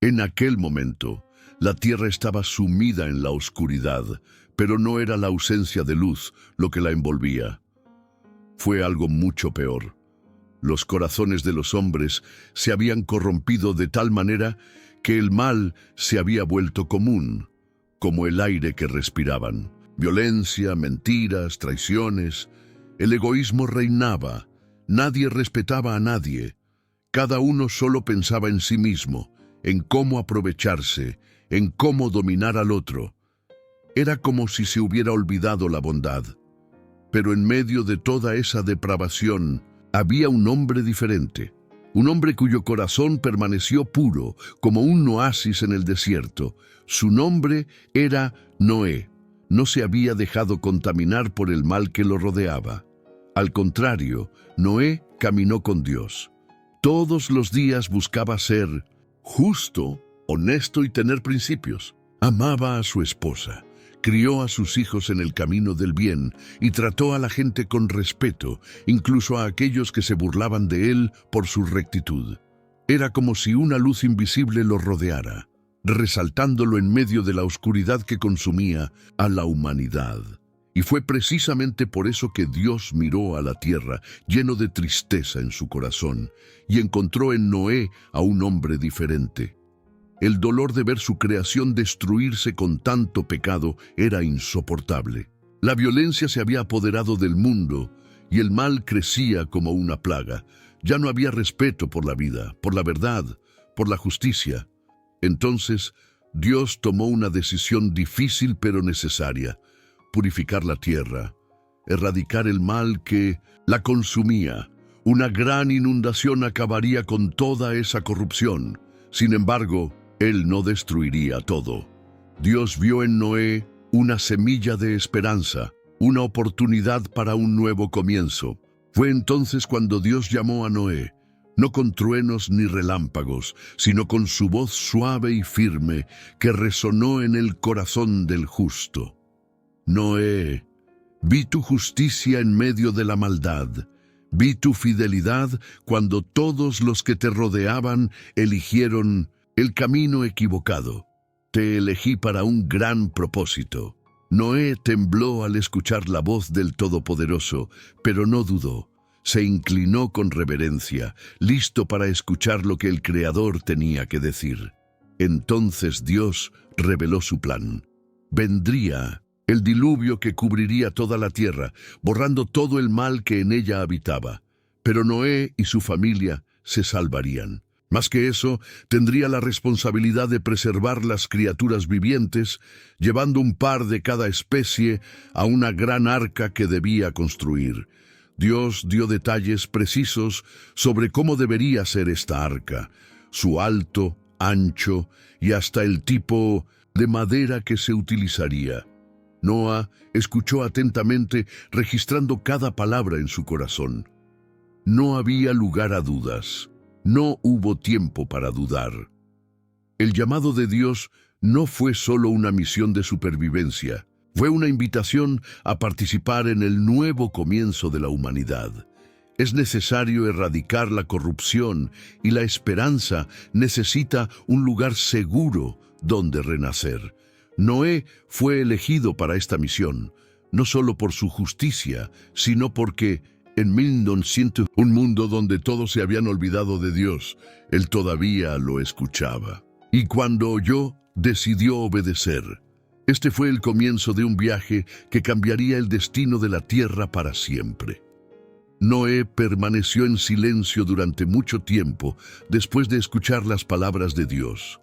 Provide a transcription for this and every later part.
En aquel momento, la tierra estaba sumida en la oscuridad, pero no era la ausencia de luz lo que la envolvía. Fue algo mucho peor. Los corazones de los hombres se habían corrompido de tal manera que el mal se había vuelto común, como el aire que respiraban. Violencia, mentiras, traiciones. El egoísmo reinaba. Nadie respetaba a nadie. Cada uno solo pensaba en sí mismo, en cómo aprovecharse, en cómo dominar al otro. Era como si se hubiera olvidado la bondad. Pero en medio de toda esa depravación, había un hombre diferente. Un hombre cuyo corazón permaneció puro, como un oasis en el desierto. Su nombre era Noé. No se había dejado contaminar por el mal que lo rodeaba. Al contrario, Noé caminó con Dios. Todos los días buscaba ser justo, honesto y tener principios. Amaba a su esposa, crió a sus hijos en el camino del bien y trató a la gente con respeto, incluso a aquellos que se burlaban de él por su rectitud. Era como si una luz invisible lo rodeara, resaltándolo en medio de la oscuridad que consumía a la humanidad. Y fue precisamente por eso que Dios miró a la tierra lleno de tristeza en su corazón y encontró en Noé a un hombre diferente. El dolor de ver su creación destruirse con tanto pecado era insoportable. La violencia se había apoderado del mundo y el mal crecía como una plaga. Ya no había respeto por la vida, por la verdad, por la justicia. Entonces, Dios tomó una decisión difícil pero necesaria: purificar la tierra, erradicar el mal que la consumía. Una gran inundación acabaría con toda esa corrupción. Sin embargo, Él no destruiría todo. Dios vio en Noé una semilla de esperanza, una oportunidad para un nuevo comienzo. Fue entonces cuando Dios llamó a Noé, no con truenos ni relámpagos, sino con su voz suave y firme que resonó en el corazón del justo. Noé, vi tu justicia en medio de la maldad. Vi tu fidelidad cuando todos los que te rodeaban eligieron el camino equivocado. Te elegí para un gran propósito. Noé tembló al escuchar la voz del Todopoderoso, pero no dudó. Se inclinó con reverencia, listo para escuchar lo que el Creador tenía que decir. Entonces Dios reveló su plan. Vendría el diluvio que cubriría toda la tierra, borrando todo el mal que en ella habitaba. Pero Noé y su familia se salvarían. Más que eso, tendría la responsabilidad de preservar las criaturas vivientes, llevando un par de cada especie a una gran arca que debía construir. Dios dio detalles precisos sobre cómo debería ser esta arca, su alto, ancho y hasta el tipo de madera que se utilizaría. Noé escuchó atentamente, registrando cada palabra en su corazón. No había lugar a dudas. No hubo tiempo para dudar. El llamado de Dios no fue solo una misión de supervivencia, fue una invitación a participar en el nuevo comienzo de la humanidad. Es necesario erradicar la corrupción y la esperanza necesita un lugar seguro donde renacer. Noé fue elegido para esta misión, no solo por su justicia, sino porque en 1900, un mundo donde todos se habían olvidado de Dios, Él todavía lo escuchaba. Y cuando oyó, decidió obedecer. Este fue el comienzo de un viaje que cambiaría el destino de la tierra para siempre. Noé permaneció en silencio durante mucho tiempo después de escuchar las palabras de Dios.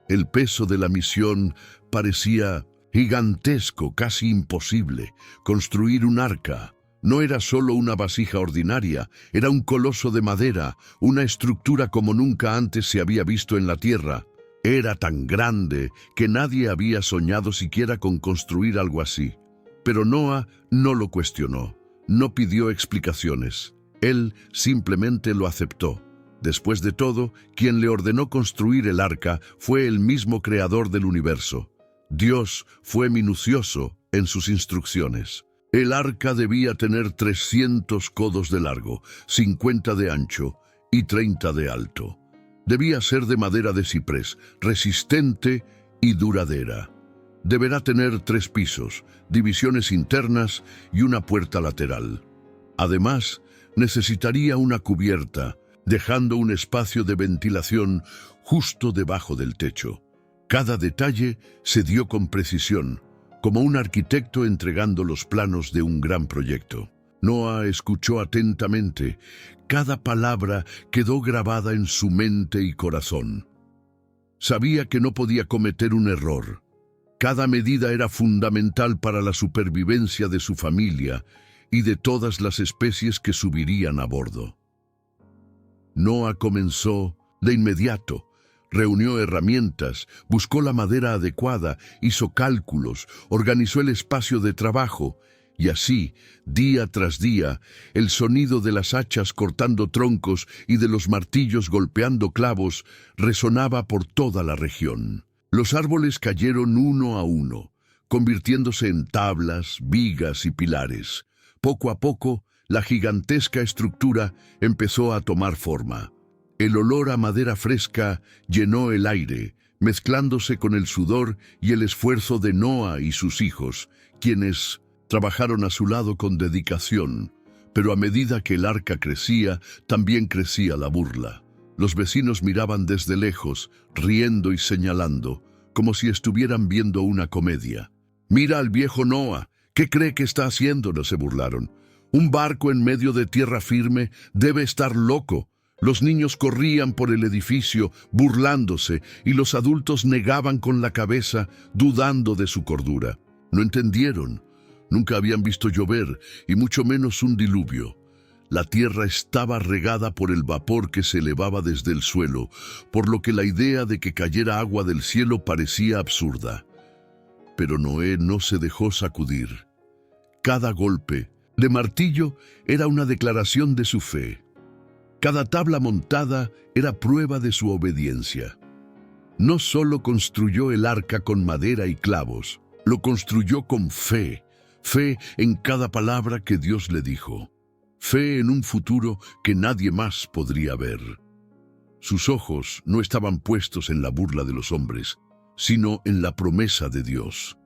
El peso de la misión parecía gigantesco, casi imposible. Construir un arca no era solo una vasija ordinaria, era un coloso de madera, una estructura como nunca antes se había visto en la tierra. Era tan grande que nadie había soñado siquiera con construir algo así. Pero Noé no lo cuestionó, no pidió explicaciones. Él simplemente lo aceptó. Después de todo, quien le ordenó construir el arca fue el mismo creador del universo. Dios fue minucioso en sus instrucciones. El arca debía tener 300 codos de largo, 50 de ancho y 30 de alto. Debía ser de madera de ciprés, resistente y duradera. Deberá tener 3 pisos, divisiones internas y una puerta lateral. Además, necesitaría una cubierta, dejando un espacio de ventilación justo debajo del techo. Cada detalle se dio con precisión, como un arquitecto entregando los planos de un gran proyecto. Noah escuchó atentamente. Cada palabra quedó grabada en su mente y corazón. Sabía que no podía cometer un error. Cada medida era fundamental para la supervivencia de su familia y de todas las especies que subirían a bordo. Noah comenzó de inmediato. Reunió herramientas, buscó la madera adecuada, hizo cálculos, organizó el espacio de trabajo, y así, día tras día, el sonido de las hachas cortando troncos y de los martillos golpeando clavos resonaba por toda la región. Los árboles cayeron uno a uno, convirtiéndose en tablas, vigas y pilares. Poco a poco, la gigantesca estructura empezó a tomar forma. El olor a madera fresca llenó el aire, mezclándose con el sudor y el esfuerzo de Noah y sus hijos, quienes trabajaron a su lado con dedicación. Pero a medida que el arca crecía, también crecía la burla. Los vecinos miraban desde lejos, riendo y señalando, como si estuvieran viendo una comedia. «Mira al viejo Noah, ¿qué cree que está haciendo?», se burlaron. «Un barco en medio de tierra firme debe estar loco». Los niños corrían por el edificio, burlándose, y los adultos negaban con la cabeza, dudando de su cordura. No entendieron. Nunca habían visto llover, y mucho menos un diluvio. La tierra estaba regada por el vapor que se elevaba desde el suelo, por lo que la idea de que cayera agua del cielo parecía absurda. Pero Noé no se dejó sacudir. Cada golpe de martillo era una declaración de su fe. Cada tabla montada era prueba de su obediencia. No solo construyó el arca con madera y clavos, lo construyó con fe, fe en cada palabra que Dios le dijo, fe en un futuro que nadie más podría ver. Sus ojos no estaban puestos en la burla de los hombres, sino en la promesa de Dios.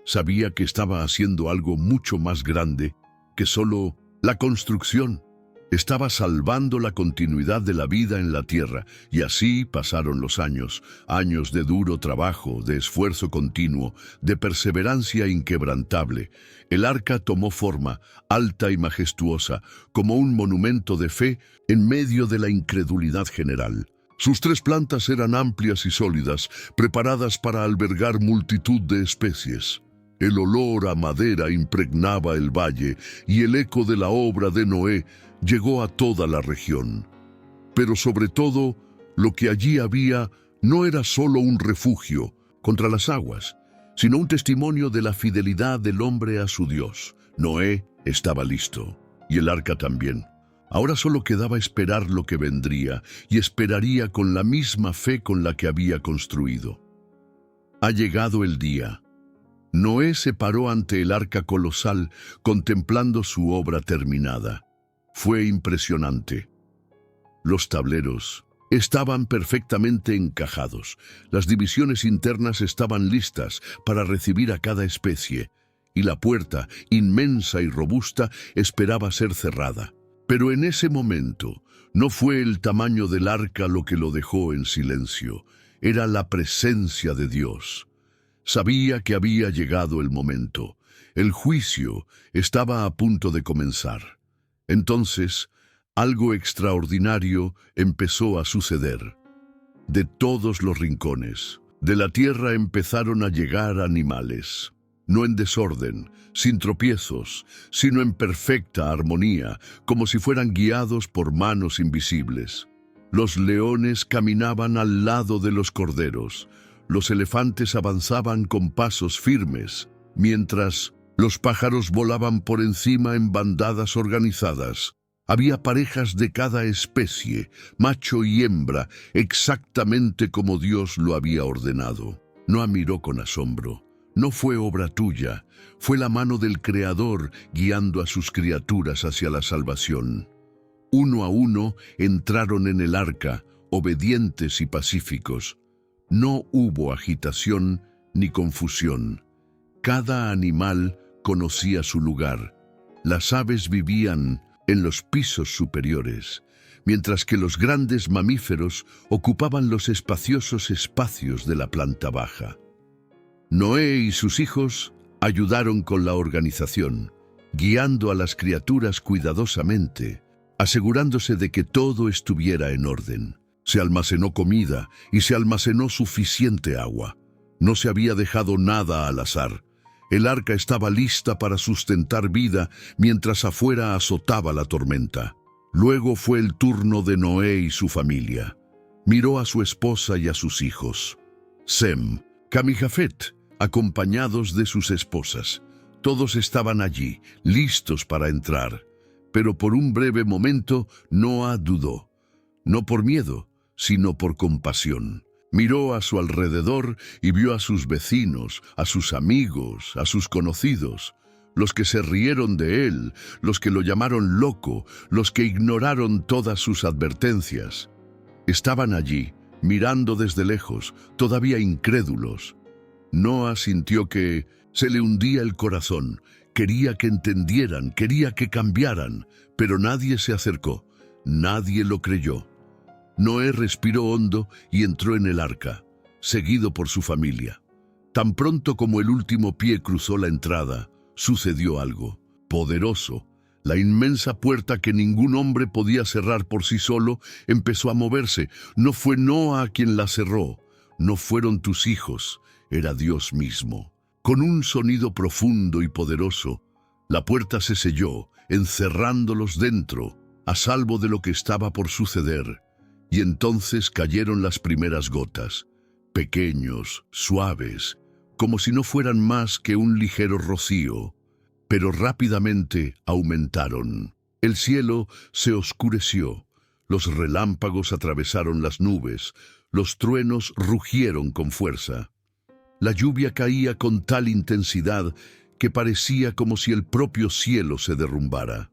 Sabía que estaba haciendo algo mucho más grande que solo la construcción. Estaba salvando la continuidad de la vida en la tierra, y así pasaron los años, años de duro trabajo, de esfuerzo continuo, de perseverancia inquebrantable. El arca tomó forma, alta y majestuosa, como un monumento de fe en medio de la incredulidad general. Sus 3 plantas eran amplias y sólidas, preparadas para albergar multitud de especies. El olor a madera impregnaba el valle, y el eco de la obra de Noé llegó a toda la región. Pero sobre todo, lo que allí había no era solo un refugio contra las aguas, sino un testimonio de la fidelidad del hombre a su Dios. Noé estaba listo, y el arca también. Ahora solo quedaba esperar lo que vendría, y esperaría con la misma fe con la que había construido. Ha llegado el día. Noé se paró ante el arca colosal, contemplando su obra terminada. Fue impresionante. Los tableros estaban perfectamente encajados. Las divisiones internas estaban listas para recibir a cada especie, y la puerta, inmensa y robusta, esperaba ser cerrada. Pero en ese momento, no fue el tamaño del arca lo que lo dejó en silencio. Era la presencia de Dios. Sabía que había llegado el momento. El juicio estaba a punto de comenzar. Entonces, algo extraordinario empezó a suceder. De todos los rincones de la tierra empezaron a llegar animales, no en desorden, sin tropiezos, sino en perfecta armonía, como si fueran guiados por manos invisibles. Los leones caminaban al lado de los corderos, los elefantes avanzaban con pasos firmes, mientras los pájaros volaban por encima en bandadas organizadas. Había parejas de cada especie, macho y hembra, exactamente como Dios lo había ordenado. Noé miró con asombro. No fue obra tuya, fue la mano del Creador guiando a sus criaturas hacia la salvación. Uno a uno entraron en el arca, obedientes y pacíficos. No hubo agitación ni confusión. Cada animal conocía su lugar. Las aves vivían en los pisos superiores, mientras que los grandes mamíferos ocupaban los espaciosos espacios de la planta baja. Noé y sus hijos ayudaron con la organización, guiando a las criaturas cuidadosamente, asegurándose de que todo estuviera en orden. Se almacenó comida y se almacenó suficiente agua. No se había dejado nada al azar. El arca estaba lista para sustentar vida mientras afuera azotaba la tormenta. Luego fue el turno de Noé y su familia. Miró a su esposa y a sus hijos, Sem, Cam y Jafet, acompañados de sus esposas. Todos estaban allí, listos para entrar. Pero por un breve momento Noé dudó, no por miedo, sino por compasión. Miró a su alrededor y vio a sus vecinos, a sus amigos, a sus conocidos, los que se rieron de él, los que lo llamaron loco, los que ignoraron todas sus advertencias. Estaban allí, mirando desde lejos, todavía incrédulos. Noé sintió que se le hundía el corazón. Quería que entendieran, quería que cambiaran, pero nadie se acercó, nadie lo creyó. Noé respiró hondo y entró en el arca, seguido por su familia. Tan pronto como el último pie cruzó la entrada, sucedió algo poderoso. La inmensa puerta que ningún hombre podía cerrar por sí solo empezó a moverse. No fue Noé quien la cerró, no fueron tus hijos, era Dios mismo. Con un sonido profundo y poderoso, la puerta se selló, encerrándolos dentro, a salvo de lo que estaba por suceder. Y entonces cayeron las primeras gotas, pequeños, suaves, como si no fueran más que un ligero rocío, pero rápidamente aumentaron. El cielo se oscureció, los relámpagos atravesaron las nubes, los truenos rugieron con fuerza. La lluvia caía con tal intensidad que parecía como si el propio cielo se derrumbara.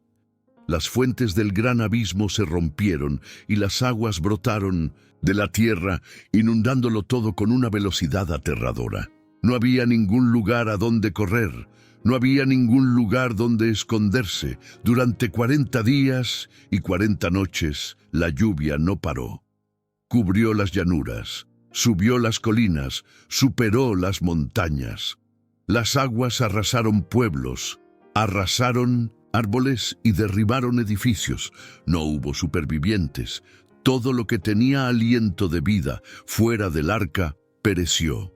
Las fuentes del gran abismo se rompieron y las aguas brotaron de la tierra, inundándolo todo con una velocidad aterradora. No había ningún lugar a donde correr, no había ningún lugar donde esconderse. Durante 40 días y 40 noches la lluvia no paró. Cubrió las llanuras, subió las colinas, superó las montañas. Las aguas arrasaron pueblos, arrasaron árboles y derribaron edificios. No hubo supervivientes. Todo lo que tenía aliento de vida fuera del arca pereció.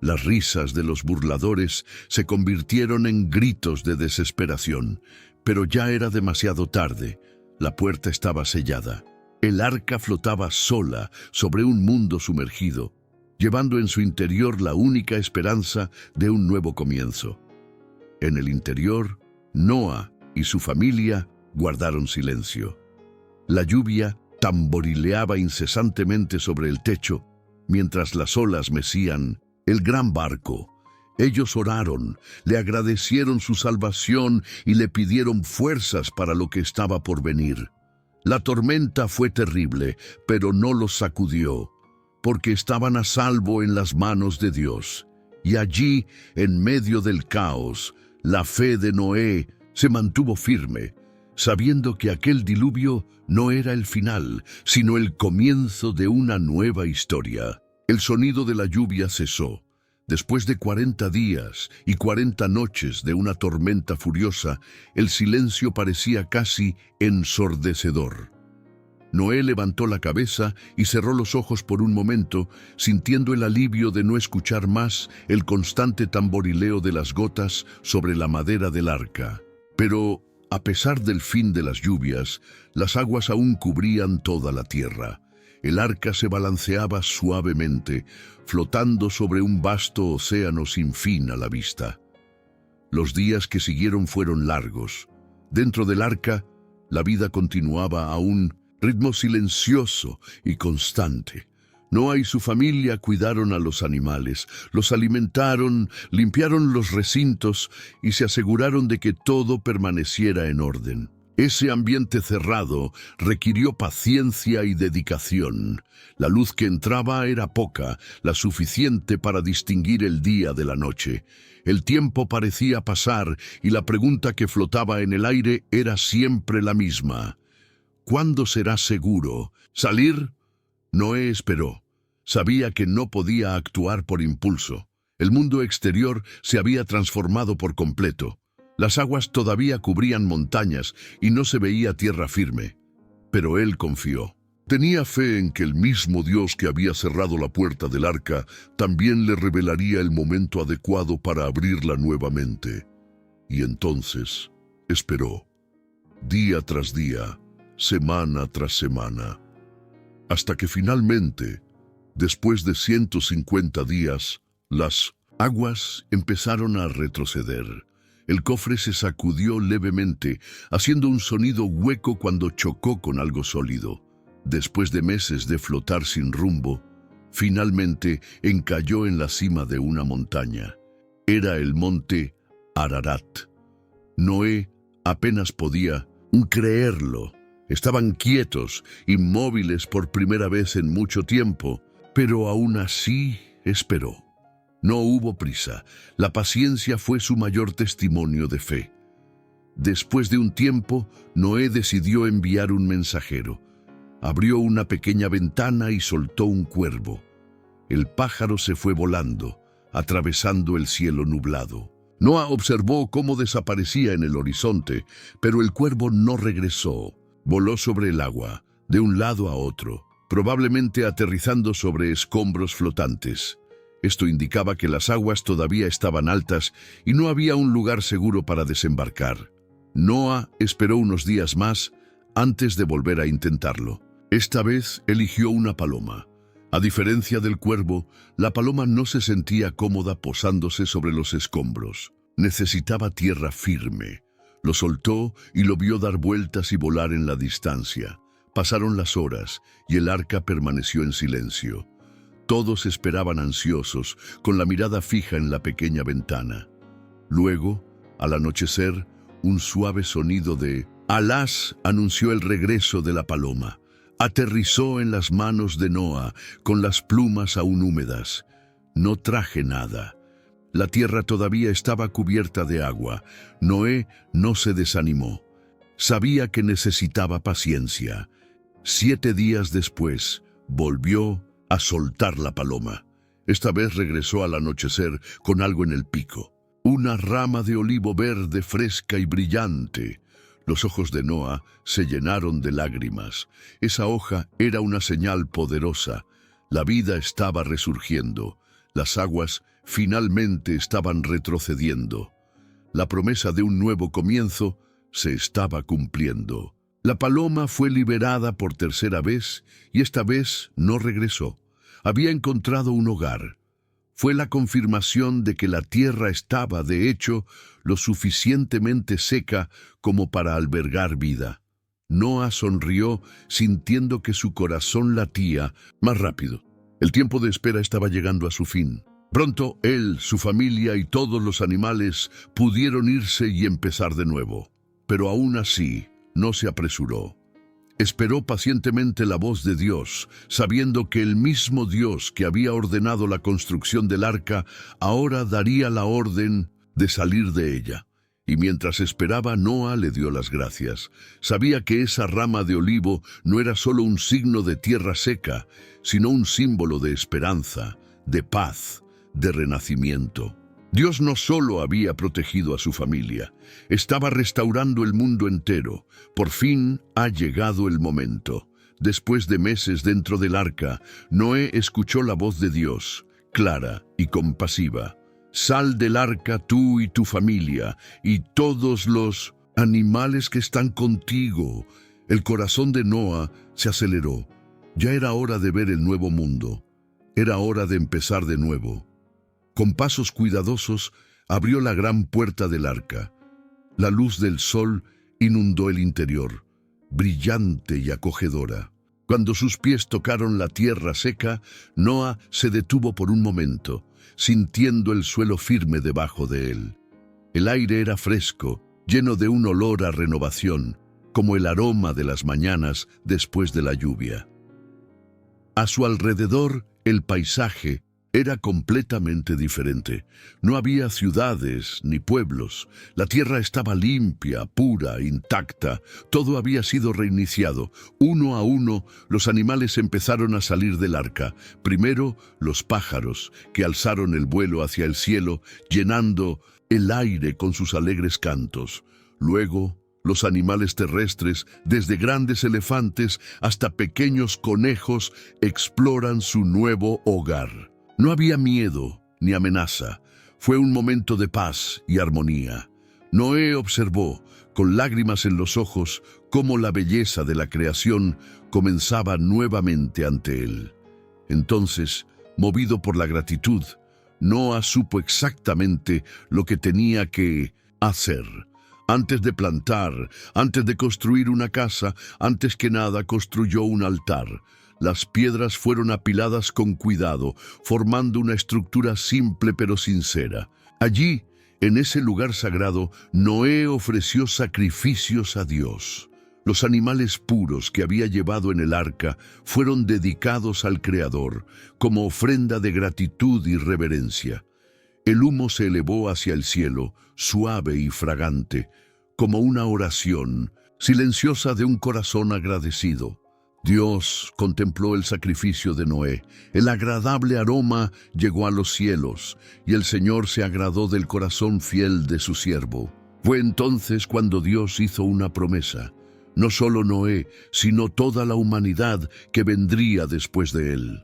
Las risas de los burladores se convirtieron en gritos de desesperación, pero ya era demasiado tarde. La puerta estaba sellada. El arca flotaba sola sobre un mundo sumergido, llevando en su interior la única esperanza de un nuevo comienzo. En el interior, Noé y su familia guardaron silencio. La lluvia tamborileaba incesantemente sobre el techo, mientras las olas mecían el gran barco. Ellos oraron, le agradecieron su salvación y le pidieron fuerzas para lo que estaba por venir. La tormenta fue terrible, pero no los sacudió, porque estaban a salvo en las manos de Dios. Y allí, en medio del caos, la fe de Noé se mantuvo firme, sabiendo que aquel diluvio no era el final, sino el comienzo de una nueva historia. El sonido de la lluvia cesó. Después de 40 días y 40 noches de una tormenta furiosa, el silencio parecía casi ensordecedor. Noé levantó la cabeza y cerró los ojos por un momento, sintiendo el alivio de no escuchar más el constante tamborileo de las gotas sobre la madera del arca. Pero, a pesar del fin de las lluvias, las aguas aún cubrían toda la tierra. El arca se balanceaba suavemente, flotando sobre un vasto océano sin fin a la vista. Los días que siguieron fueron largos. Dentro del arca, la vida continuaba a un ritmo silencioso y constante. Noé y su familia cuidaron a los animales, los alimentaron, limpiaron los recintos y se aseguraron de que todo permaneciera en orden. Ese ambiente cerrado requirió paciencia y dedicación. La luz que entraba era poca, la suficiente para distinguir el día de la noche. El tiempo parecía pasar y la pregunta que flotaba en el aire era siempre la misma. ¿Cuándo será seguro? ¿Salir? Noé esperó. Sabía que no podía actuar por impulso. El mundo exterior se había transformado por completo. Las aguas todavía cubrían montañas y no se veía tierra firme. Pero él confió. Tenía fe en que el mismo Dios que había cerrado la puerta del arca también le revelaría el momento adecuado para abrirla nuevamente. Y entonces esperó, día tras día, semana tras semana, hasta que finalmente, después de 150 días, las aguas empezaron a retroceder. El cofre se sacudió levemente, haciendo un sonido hueco cuando chocó con algo sólido. Después de meses de flotar sin rumbo, finalmente encalló en la cima de una montaña. Era el monte Ararat. Noé apenas podía creerlo. Estaban quietos, inmóviles por primera vez en mucho tiempo, pero aún así esperó. No hubo prisa. La paciencia fue su mayor testimonio de fe. Después de un tiempo, Noé decidió enviar un mensajero. Abrió una pequeña ventana y soltó un cuervo. El pájaro se fue volando, atravesando el cielo nublado. Noé observó cómo desaparecía en el horizonte, pero el cuervo no regresó. Voló sobre el agua, de un lado a otro, probablemente aterrizando sobre escombros flotantes. Esto indicaba que las aguas todavía estaban altas y no había un lugar seguro para desembarcar. Noé esperó unos días más antes de volver a intentarlo. Esta vez eligió una paloma. A diferencia del cuervo, la paloma no se sentía cómoda posándose sobre los escombros. Necesitaba tierra firme. Lo soltó y lo vio dar vueltas y volar en la distancia. Pasaron las horas y el arca permaneció en silencio. Todos esperaban ansiosos, con la mirada fija en la pequeña ventana. Luego, al anochecer, un suave sonido de alás anunció el regreso de la paloma. Aterrizó en las manos de Noé, con las plumas aún húmedas. No traje nada. La tierra todavía estaba cubierta de agua. Noé no se desanimó. Sabía que necesitaba paciencia. 7 días después, volvió a soltar la paloma. Esta vez regresó al anochecer con algo en el pico. Una rama de olivo verde fresca y brillante. Los ojos de Noé se llenaron de lágrimas. Esa hoja era una señal poderosa. La vida estaba resurgiendo. Las aguas finalmente estaban retrocediendo. La promesa de un nuevo comienzo se estaba cumpliendo. La paloma fue liberada por tercera vez y esta vez no regresó. Había encontrado un hogar. Fue la confirmación de que la tierra estaba, de hecho, lo suficientemente seca como para albergar vida. Noé sonrió, sintiendo que su corazón latía más rápido. El tiempo de espera estaba llegando a su fin. Pronto él, su familia y todos los animales pudieron irse y empezar de nuevo. Pero aún así, no se apresuró. Esperó pacientemente la voz de Dios, sabiendo que el mismo Dios que había ordenado la construcción del arca, ahora daría la orden de salir de ella. Y mientras esperaba, Noé le dio las gracias. Sabía que esa rama de olivo no era solo un signo de tierra seca, sino un símbolo de esperanza, de paz, de renacimiento. Dios no solo había protegido a su familia, estaba restaurando el mundo entero. Por fin ha llegado el momento. Después de meses dentro del arca, Noé escuchó la voz de Dios, clara y compasiva. Sal del arca tú y tu familia, y todos los animales que están contigo. El corazón de Noé se aceleró. Ya era hora de ver el nuevo mundo. Era hora de empezar de nuevo. Con pasos cuidadosos, abrió la gran puerta del arca. La luz del sol inundó el interior, brillante y acogedora. Cuando sus pies tocaron la tierra seca, Noé se detuvo por un momento, sintiendo el suelo firme debajo de él. El aire era fresco, lleno de un olor a renovación, como el aroma de las mañanas después de la lluvia. A su alrededor, el paisaje era completamente diferente. No había ciudades ni pueblos. La tierra estaba limpia, pura, intacta. Todo había sido reiniciado. Uno a uno, los animales empezaron a salir del arca. Primero, los pájaros, que alzaron el vuelo hacia el cielo, llenando el aire con sus alegres cantos. Luego, los animales terrestres, desde grandes elefantes hasta pequeños conejos, exploran su nuevo hogar. No había miedo ni amenaza. Fue un momento de paz y armonía. Noé observó, con lágrimas en los ojos, cómo la belleza de la creación comenzaba nuevamente ante él. Entonces, movido por la gratitud, Noé supo exactamente lo que tenía que hacer. Antes de plantar, antes de construir una casa, antes que nada construyó un altar. Las piedras fueron apiladas con cuidado, formando una estructura simple pero sincera. Allí, en ese lugar sagrado, Noé ofreció sacrificios a Dios. Los animales puros que había llevado en el arca fueron dedicados al Creador, como ofrenda de gratitud y reverencia. El humo se elevó hacia el cielo, suave y fragante, como una oración silenciosa de un corazón agradecido. Dios contempló el sacrificio de Noé. El agradable aroma llegó a los cielos, y el Señor se agradó del corazón fiel de su siervo. Fue entonces cuando Dios hizo una promesa. No solo Noé, sino toda la humanidad que vendría después de él.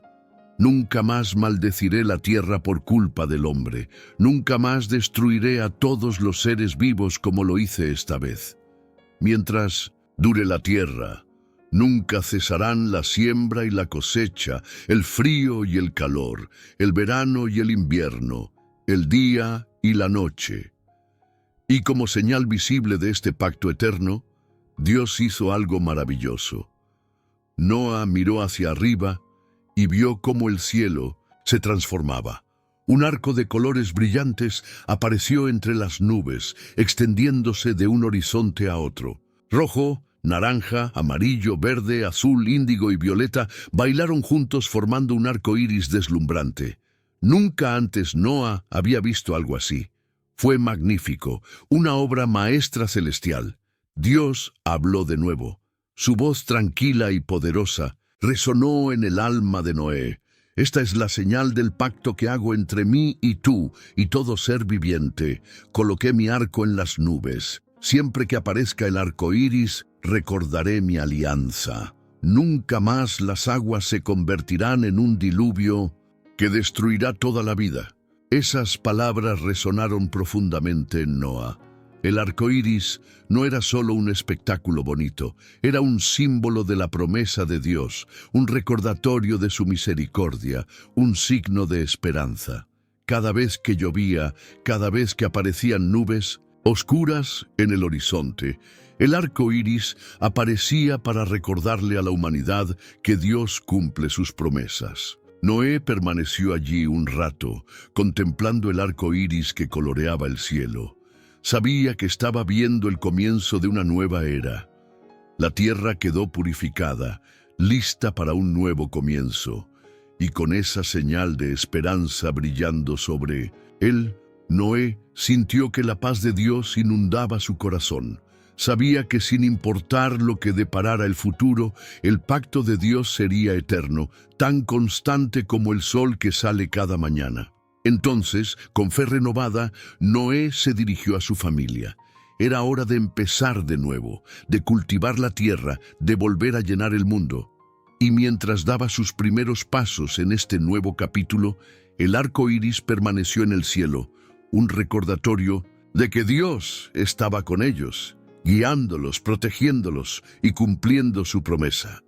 Nunca más maldeciré la tierra por culpa del hombre. Nunca más destruiré a todos los seres vivos como lo hice esta vez. Mientras dure la tierra, nunca cesarán la siembra y la cosecha, el frío y el calor, el verano y el invierno, el día y la noche. Y como señal visible de este pacto eterno, Dios hizo algo maravilloso. Noé miró hacia arriba y vio cómo el cielo se transformaba. Un arco de colores brillantes apareció entre las nubes, extendiéndose de un horizonte a otro. Rojo, naranja, amarillo, verde, azul, índigo y violeta bailaron juntos formando un arco iris deslumbrante. Nunca antes Noé había visto algo así. Fue magnífico, una obra maestra celestial. Dios habló de nuevo. Su voz tranquila y poderosa resonó en el alma de Noé. Esta es la señal del pacto que hago entre mí y tú y todo ser viviente. Coloqué mi arco en las nubes. Siempre que aparezca el arco iris, recordaré mi alianza. Nunca más las aguas se convertirán en un diluvio que destruirá toda la vida. Esas palabras resonaron profundamente en Noé. El arco iris no era solo un espectáculo bonito, era un símbolo de la promesa de Dios, un recordatorio de su misericordia, un signo de esperanza. Cada vez que llovía, cada vez que aparecían nubes oscuras en el horizonte, el arco iris aparecía para recordarle a la humanidad que Dios cumple sus promesas. Noé permaneció allí un rato, contemplando el arco iris que coloreaba el cielo. Sabía que estaba viendo el comienzo de una nueva era. La tierra quedó purificada, lista para un nuevo comienzo, y con esa señal de esperanza brillando sobre él, Noé sintió que la paz de Dios inundaba su corazón. Sabía que sin importar lo que deparara el futuro, el pacto de Dios sería eterno, tan constante como el sol que sale cada mañana. Entonces, con fe renovada, Noé se dirigió a su familia. Era hora de empezar de nuevo, de cultivar la tierra, de volver a llenar el mundo. Y mientras daba sus primeros pasos en este nuevo capítulo, el arco iris permaneció en el cielo, un recordatorio de que Dios estaba con ellos, guiándolos, protegiéndolos y cumpliendo su promesa.